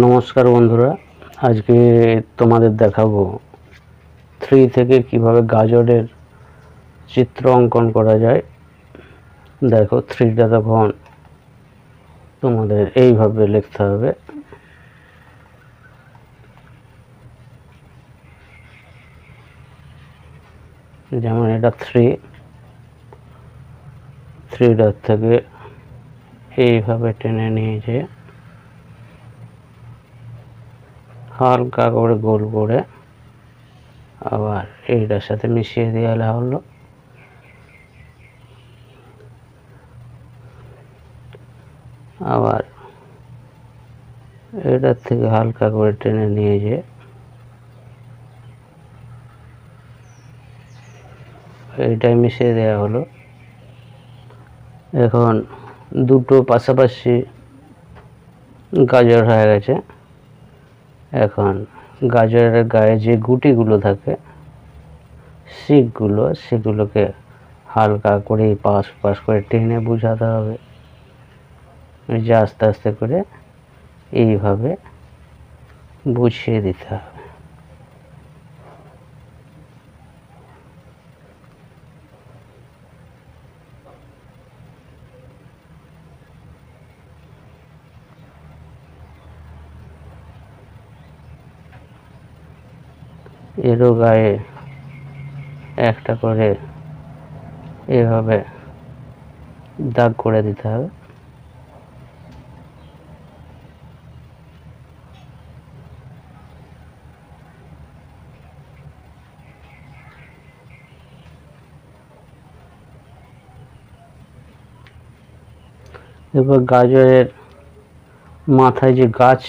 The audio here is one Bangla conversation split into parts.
নমস্কার বন্ধুরা, আজকে তোমাদের দেখাবো 3 থেকে কিভাবে গাজরের চিত্র অঙ্কন করা যায়। দেখো 3টা তখন তোমাদের এইভাবে লিখতে হবে। যেমন এটা 3টার থেকে এইভাবে টেনে নিয়েছে, হালকা করে গোল করে আবার এইটার সাথে মিশিয়ে দেওয়া হলো। আবার এটার থেকে হালকা করে টেনে নিয়ে যে এইটাই মিশিয়ে দেওয়া হলো। এখন দুটো পাশাপাশি গাজর হয়ে গেছে। এখন গাজরের গায়ে যে গুটিগুলো থাকে, শিকগুলো, সেগুলোকে হালকা করে পাশ পাশ করে টেনে বুঝাতে হবে। যে আস্তে আস্তে করে এইভাবে বুঝিয়ে দিতে হবে। এরও গায়ে একটা করে এভাবে দাগ করে দিতে হবে। এবার গাজরের মাথায় যে গাছ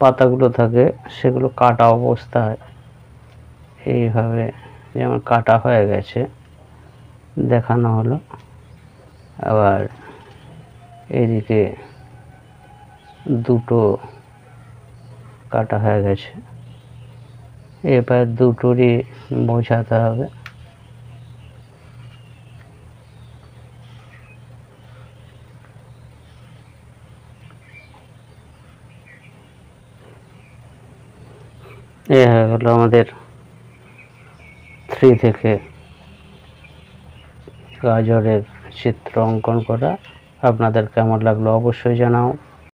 পাতাগুলো থাকে, সেগুলো কাটা অবস্থায় এইভাবে যেমন কাটা হয়ে গেছে দেখানো হলো। আবার এদিকে দুটো কাটা হয়ে গেছে, এবার দুটোরই বোঝাতে হবে। এ হয়ে গেল আমাদের 3 থেকে গাজরের চিত্র অঙ্কন করা। আপনাদের কেমন লাগলো অবশ্যই জানাও।